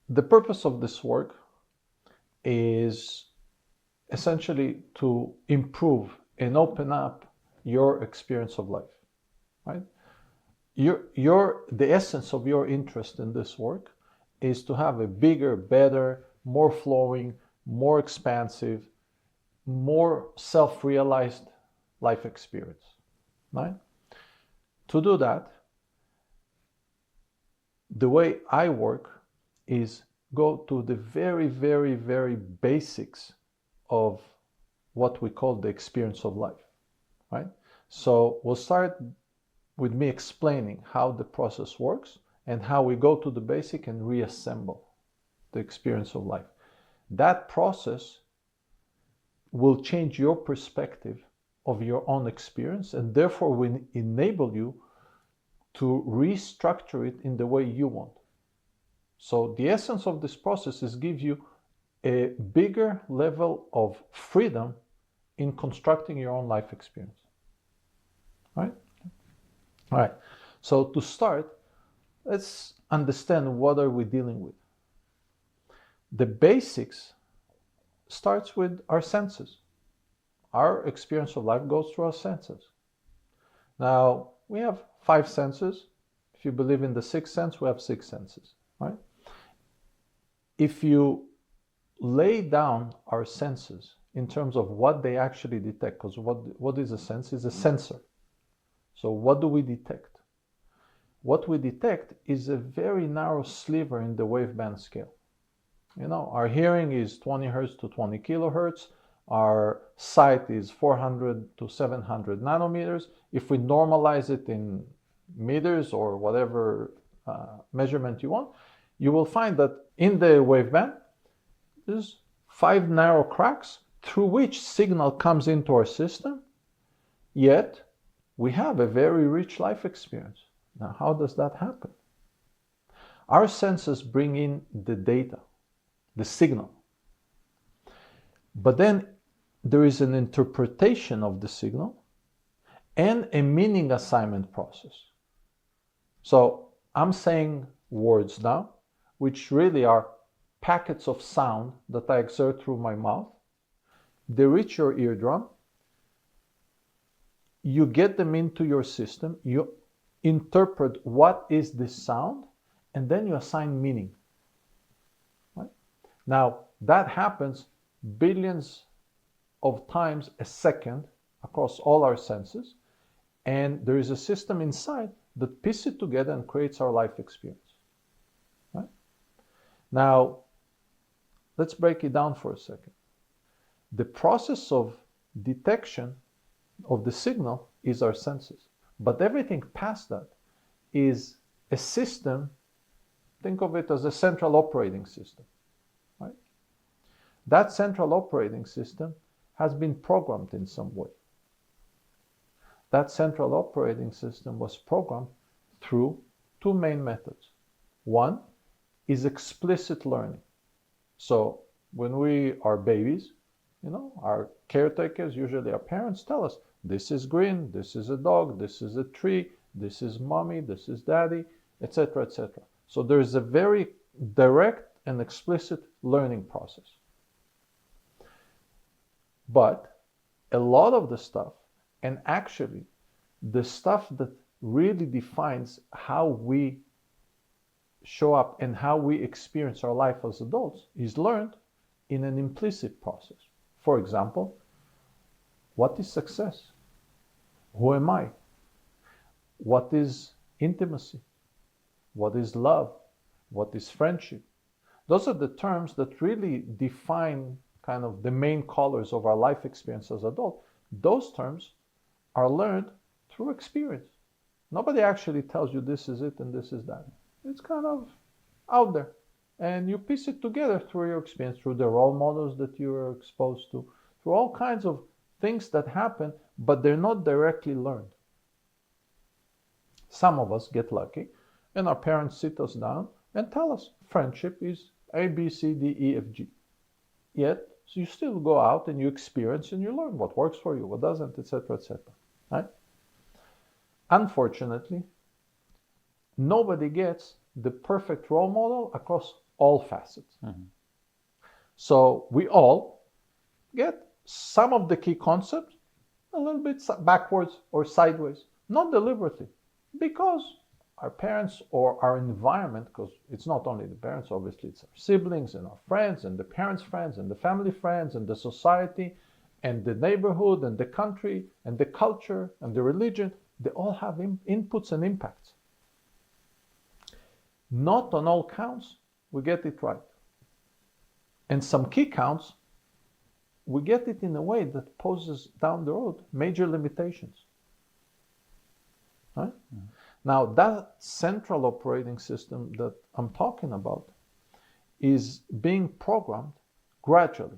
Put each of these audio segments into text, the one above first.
The purpose of this work is essentially to improve and open up your experience of life, right? The essence of your interest in this work is to have a bigger, better, more flowing, more expansive, more self-realized life experience, right? To do that, the way I work is go to the very, very, very basics of what we call the experience of life, right? So we'll start with me explaining how the process works and how we go to the basic and reassemble the experience of life. That process will change your perspective of your own experience and therefore will enable you to restructure it in the way you want. So the essence of this process is give you a bigger level of freedom in constructing your own life experience. All right. So to start, let's understand what are we dealing with. The basics starts with our senses. Our experience of life goes through our senses. Now, we have 5 senses. If you believe in the 6th sense, we have 6 senses, right? If you lay down our senses in terms of what they actually detect, because what is a sense? Is a sensor. So what do we detect? What we detect is a very narrow sliver in the waveband scale. You know, our hearing is 20 hertz to 20 kilohertz. Our sight is 400 to 700 nanometers. If we normalize it in meters or whatever measurement you want, you will find that in the waveband, there's 5 narrow cracks through which signal comes into our system, yet we have a very rich life experience. Now, how does that happen? Our senses bring in the data, the signal. But then there is an interpretation of the signal and a meaning assignment process. So I'm saying words now, which really are packets of sound that I exert through my mouth. They reach your eardrum. You get them into your system. You interpret what is this sound, and then you assign meaning. Right? Now, that happens billions of times a second across all our senses, and there is a system inside that pieces it together and creates our life experience. Right? Now, let's break it down for a second. The process of detection of the signal is our senses. But everything past that is a system, think of it as a central operating system. Right? That central operating system has been programmed in some way. That central operating system was programmed through 2 main methods. One is explicit learning. So when we are babies, you know, our caretakers, usually our parents, tell us, this is green, this is a dog, this is a tree, this is mommy, this is daddy, etc., etc. So there is a very direct and explicit learning process. But a lot of the stuff, and actually the stuff that really defines how we show up and how we experience our life as adults, is learned in an implicit process. For example, what is success? Who am I? What is intimacy? What is love? What is friendship? Those are the terms that really define kind of the main colors of our life experience as adults. Those terms are learned through experience. Nobody actually tells you this is it and this is that. It's kind of out there. And you piece it together through your experience, through the role models that you are exposed to, through all kinds of things that happen, but they're not directly learned. Some of us get lucky, and our parents sit us down and tell us friendship is A, B, C, D, E, F, G. Yet, so you still go out and you experience and you learn what works for you, what doesn't, etc., etc. Right? Unfortunately, nobody gets the perfect role model across all facets. So we all get some of the key concepts a little bit backwards or sideways, not deliberately, because our parents or our environment, because it's not only the parents, obviously it's our siblings and our friends and the parents' friends and the family friends and the society and the neighborhood and the country and the culture and the religion, they all have inputs and impacts. Not on all counts we get it right. And some key counts, we get it in a way that poses down the road major limitations. Right? Now, that central operating system that I'm talking about is being programmed gradually.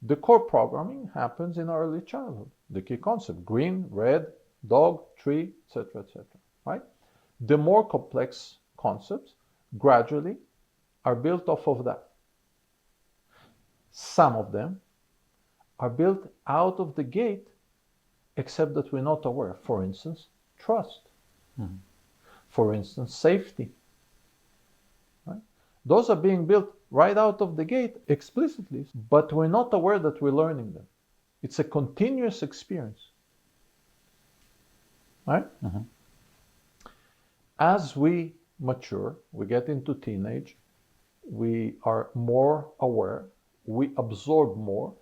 The core programming happens in early childhood. The key concept, green, red, dog, tree, etc., etc. Right? The more complex concepts gradually are built off of that. Some of them are built out of the gate, except that we're not aware. For instance, trust. For instance, safety. Right? Those are being built right out of the gate explicitly, but we're not aware that we're learning them. It's a continuous experience. Right? As we mature, we get into teenage, we are more aware, we absorb more,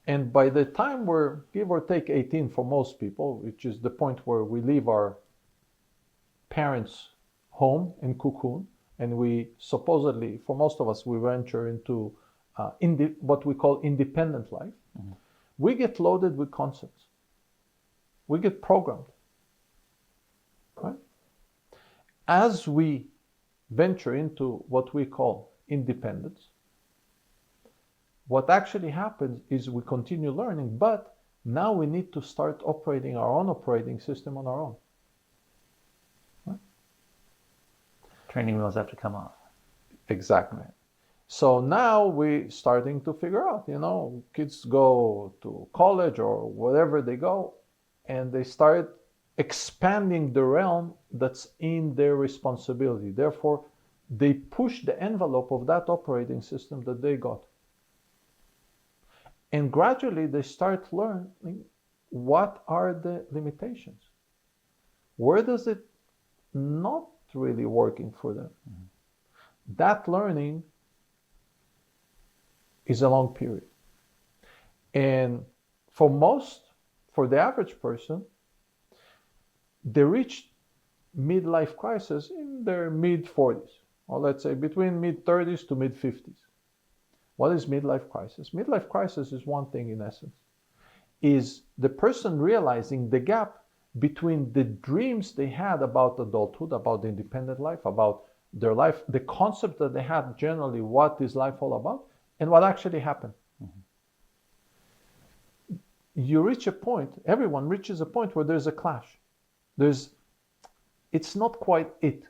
and by the time we're, give or take 18 for most people, which is the point where we leave our parents' home and cocoon, and we supposedly, for most of us, we venture into what we call independent life, we get loaded with concepts. We get programmed. Right? As we venture into what we call independence, what actually happens is we continue learning, but now we need to start operating our own operating system on our own. Right? Training wheels have to come off. Exactly. So now we're starting to figure out, kids go to college or wherever they go, and they start expanding the realm that's in their responsibility. Therefore, they push the envelope of that operating system that they got. And gradually they start learning what are the limitations. Where does it not really working for them? That learning is a long period. And for the average person, they reach midlife crisis in their mid-40s, or let's say between mid-30s to mid-50s. What is midlife crisis? Midlife crisis is one thing in essence, is the person realizing the gap between the dreams they had about adulthood, about the independent life, about their life, the concept that they had generally, what is life all about, and what actually happened. You reach a point, everyone reaches a point where there's a clash. It's not quite it.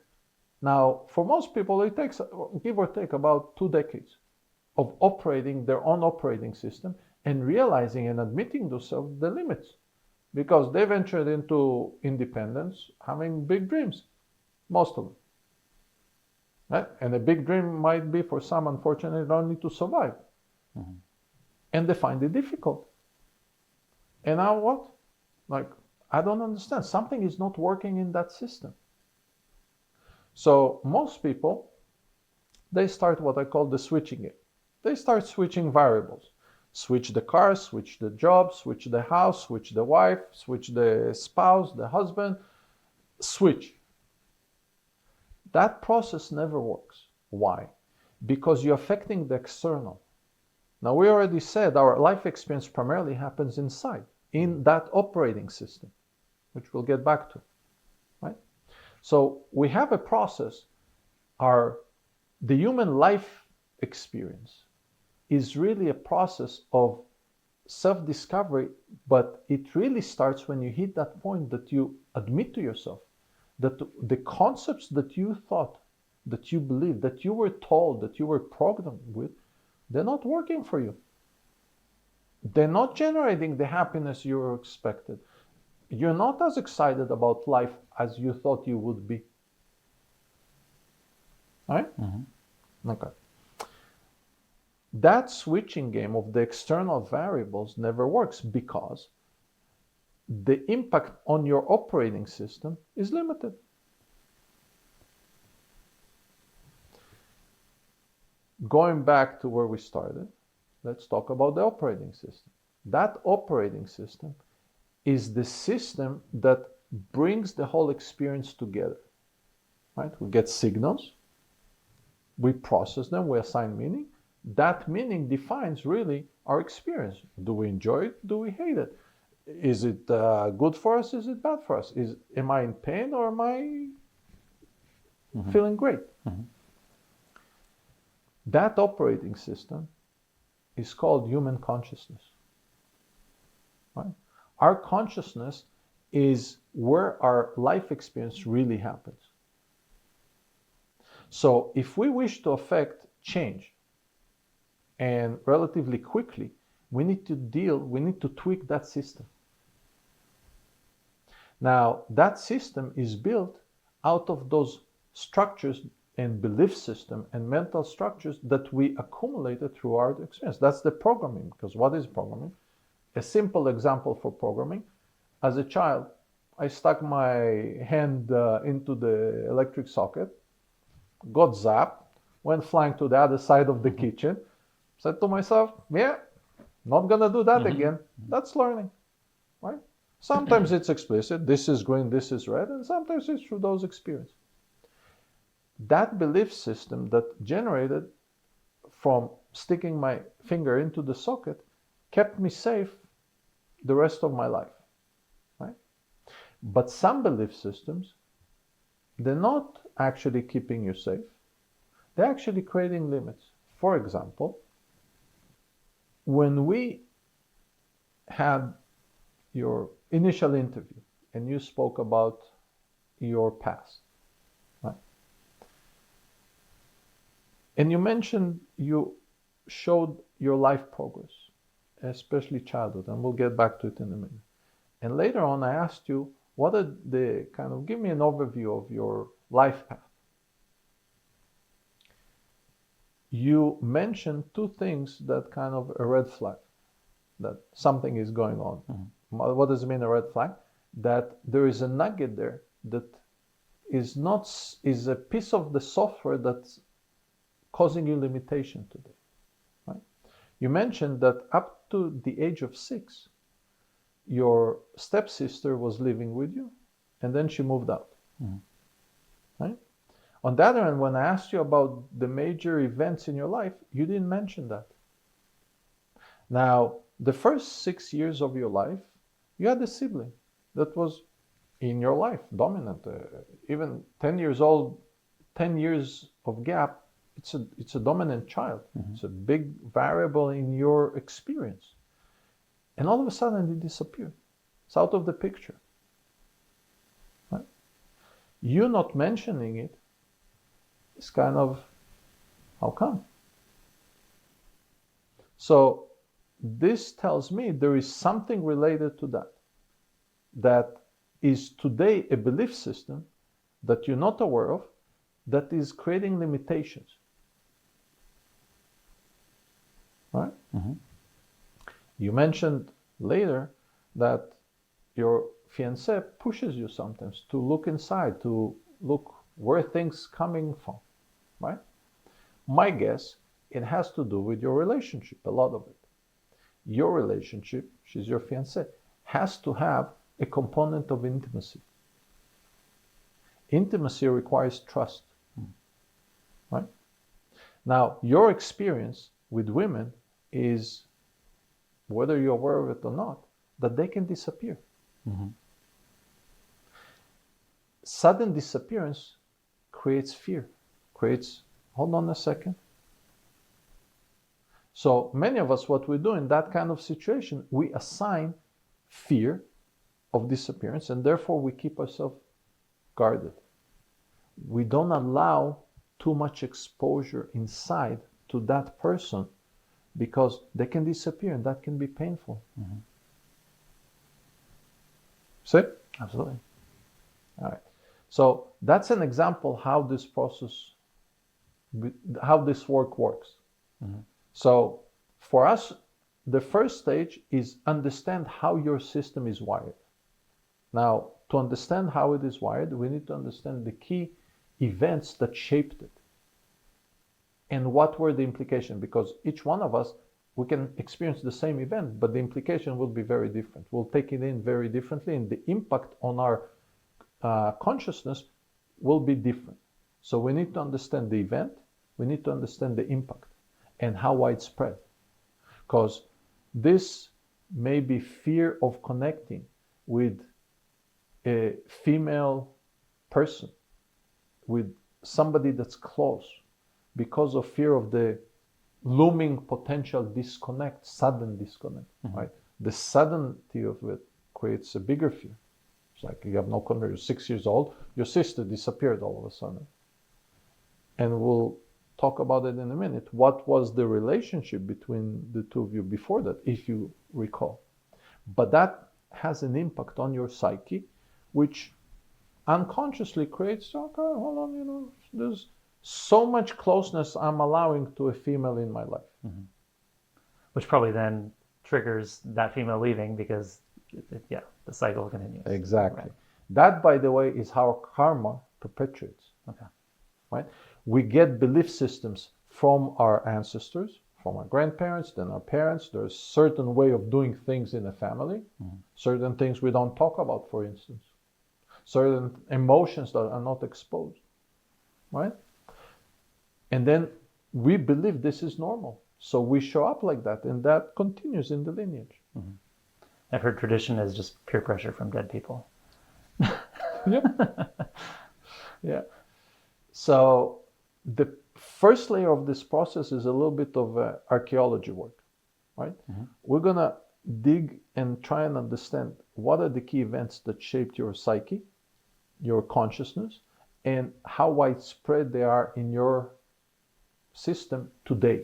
Now, for most people, it takes, give or take, about 2 decades of operating their own operating system and realizing and admitting to themselves the limits, because they ventured into independence having big dreams, most of them. Right? And a big dream might be for some, unfortunately, only to survive. And they find it difficult. And now what? I don't understand. Something is not working in that system. So most people, they start what I call the switching game. They start switching variables. Switch the car, switch the job, switch the house, switch the wife, switch the spouse, the husband, switch. That process never works. Why? Because you're affecting the external. Now, we already said our life experience primarily happens inside, in that operating system, which we'll get back to, right? So we have a process. The human life experience is really a process of self-discovery, but it really starts when you hit that point that you admit to yourself that the concepts that you thought, that you believed, that you were told, that you were programmed with, they're not working for you. They're not generating the happiness you were expected. You're not as excited about life as you thought you would be. All right? Okay. That switching game of the external variables never works because the impact on your operating system is limited. Going back to where we started, let's talk about the operating system. That operating system is the system that brings the whole experience together. Right? We get signals, we process them, we assign meaning. That meaning defines really our experience. Do we enjoy it? Do we hate it? Is it good for us? Is it bad for us? Am I in pain or am I feeling great? That operating system is called human consciousness. Right? Our consciousness is where our life experience really happens. So if we wish to affect change, and relatively quickly, we need to tweak that system. Now, that system is built out of those structures and belief system and mental structures that we accumulated through our experience. That's the programming, because what is programming? A simple example for programming: as a child, I stuck my hand into the electric socket, got zapped, went flying to the other side of the kitchen, said to myself, yeah, not gonna do that again. That's learning, right? Sometimes it's explicit, this is green, this is red, and sometimes it's through those experiences. That belief system that generated from sticking my finger into the socket kept me safe the rest of my life, right? But some belief systems, they're not actually keeping you safe. They're actually creating limits. For example, when we had your initial interview and you spoke about your past, right? And you mentioned you showed your life progress, especially childhood, and we'll get back to it in a minute. And later on, I asked you, what are the give me an overview of your life path. You mentioned two things that a red flag, that something is going on. What does it mean, a red flag? That there is a nugget there that is a piece of the software that's causing you limitation today, right? You mentioned that up to the age of 6, your stepsister was living with you, and then she moved out, right? On the other hand, when I asked you about the major events in your life, you didn't mention that. Now, the first 6 years of your life, you had a sibling that was in your life, dominant. Even 10 years old, 10 years of gap, it's a dominant child. It's a big variable in your experience. And all of a sudden, it disappeared. It's out of the picture. Right? You not mentioning it is how come? So this tells me there is something related to that is today a belief system that you're not aware of, that is creating limitations. Right? You mentioned later that your fiancé pushes you sometimes to look inside, to look where things coming from, right? My guess, it has to do with your relationship, a lot of it. Your relationship, she's your fiancé, has to have a component of intimacy. Intimacy requires trust, right? Now, your experience with women is, whether you're aware of it or not, that they can disappear. Sudden disappearance creates fear, hold on a second. So many of us, what we do in that kind of situation, we assign fear of disappearance, and therefore we keep ourselves guarded. We don't allow too much exposure inside to that person, because they can disappear and that can be painful. See? Absolutely. All right. So that's an example how this process how this works. Mm-hmm. So for us, the first stage is understand how your system is wired. Now, to understand how it is wired, we need to understand the key events that shaped it and what were the implications, because each one of us, we can experience the same event, but the implication will be very different. We'll take it in very differently, and the impact on our consciousness will be different. So we need to understand the event, we need to understand the impact and how widespread, because this may be fear of connecting with a female person, with somebody that's close, because of fear of the looming potential disconnect, sudden disconnect, right? The suddenty of it creates a bigger fear. It's like you have no control. You're 6 years old, your sister disappeared all of a sudden. And we'll talk about it in a minute. What was the relationship between the two of you before that, if you recall? But that has an impact on your psyche, which unconsciously creates, okay, hold on, there's so much closeness I'm allowing to a female in my life. Mm-hmm. Which probably then triggers that female leaving, because, the cycle continues. Exactly. Right. That, by the way, is how karma perpetuates. Okay. Right? We get belief systems from our ancestors, from our grandparents, then our parents. There's a certain way of doing things in a family, certain things we don't talk about, for instance, certain emotions that are not exposed, right? And then we believe this is normal. So we show up like that, and that continues in the lineage. Mm-hmm. I've heard tradition is just peer pressure from dead people. Yep. Yeah. So the first layer of this process is a little bit of archaeology work, right? Mm-hmm. We're going to dig and try and understand what are the key events that shaped your psyche, your consciousness, and how widespread they are in your system today,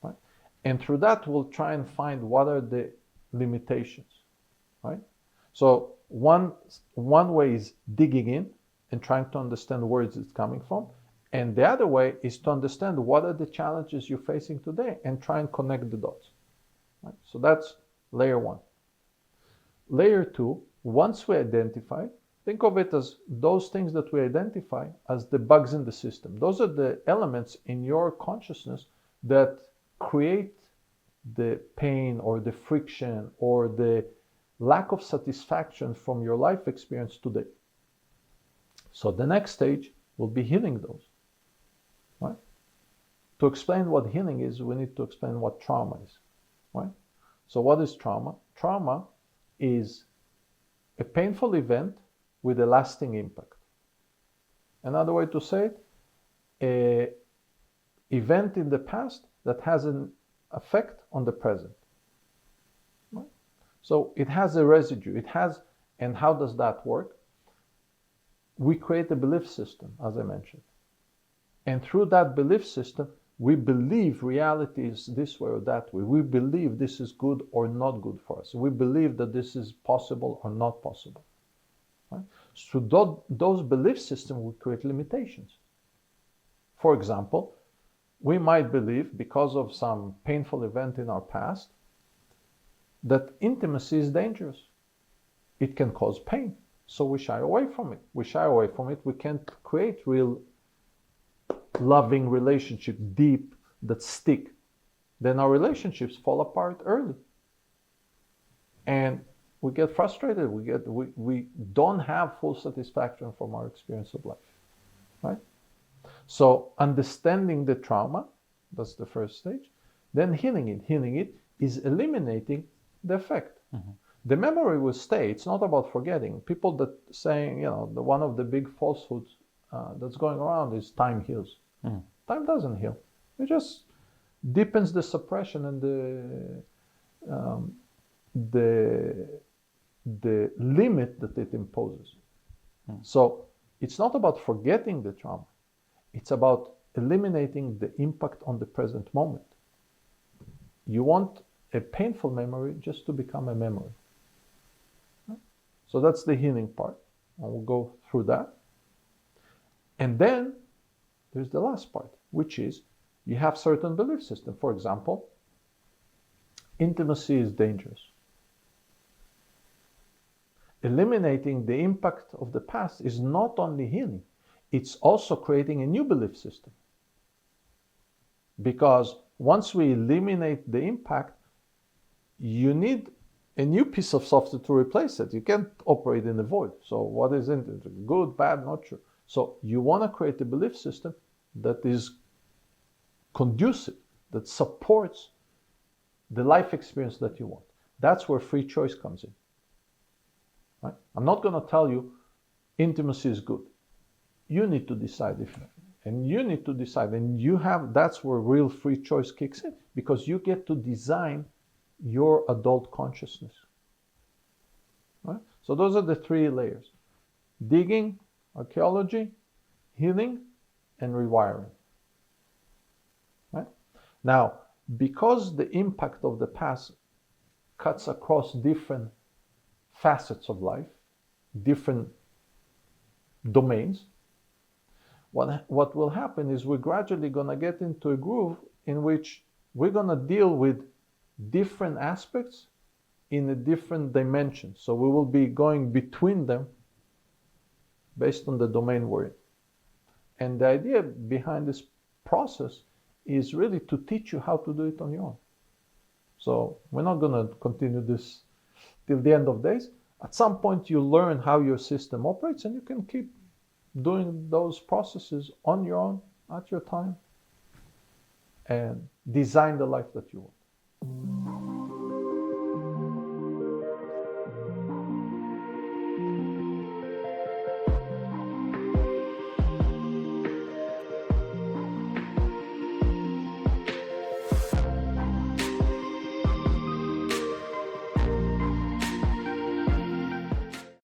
right? And through that, we'll try and find what are the limitations, right? So one way is digging in and trying to understand where it's coming from. And the other way is to understand what are the challenges you're facing today and try and connect the dots, right? So that's layer one. Layer two, once we identify, think of it as those things that we identify as the bugs in the system. Those are the elements in your consciousness that create the pain or the friction or the lack of satisfaction from your life experience today. So the next stage will be healing those, right? To explain what healing is, we need to explain what trauma is, right? So what is trauma? Trauma is a painful event with a lasting impact. Another way to say it, an event in the past that has an effect on the present. Right? So it has a residue. It has, and how does that work? We create a belief system, as I mentioned. And through that belief system, we believe reality is this way or that way. We believe this is good or not good for us. We believe that this is possible or not possible. Right? So those belief systems will create limitations. For example, we might believe, because of some painful event in our past, that intimacy is dangerous. It can cause pain, so we shy away from it. We can't create real loving relationship, deep, that stick. Then our relationships fall apart early. And we get frustrated. We don't have full satisfaction from our experience of life, right? So understanding the trauma, that's the first stage. Then healing it. Healing it is eliminating the effect. Mm-hmm. The memory will stay. It's not about forgetting. People that saying, one of the big falsehoods that's going around is time heals. Mm. Time doesn't heal. It just deepens the suppression and the limit that it imposes. Mm. So it's not about forgetting the trauma. It's about eliminating the impact on the present moment. You want a painful memory just to become a memory. So that's the healing part. And we'll go through that. And then there's the last part, which is you have certain belief system. For example, intimacy is dangerous. Eliminating the impact of the past is not only healing, it's also creating a new belief system. Because once we eliminate the impact, you need a new piece of software to replace it. You can't operate in the void. So what is it? Good, bad, not true. So you want to create a belief system that is conducive, that supports the life experience that you want. That's where free choice comes in. Right? I'm not going to tell you intimacy is good. You need to decide if, and you need to decide, and you have, that's where real free choice kicks in, because you get to design your adult consciousness. Right? So those are the three layers: digging, archaeology, healing, and rewiring. Right? Now, because the impact of the past cuts across different facets of life, different domains, what will happen is we're gradually going to get into a groove in which we're going to deal with different aspects in a different dimension. So we will be going between them based on the domain we're in. And the idea behind this process is really to teach you how to do it on your own. So we're not going to continue this till the end of days. At some point you learn how your system operates, and you can keep doing those processes on your own, at your time, and design the life that you want.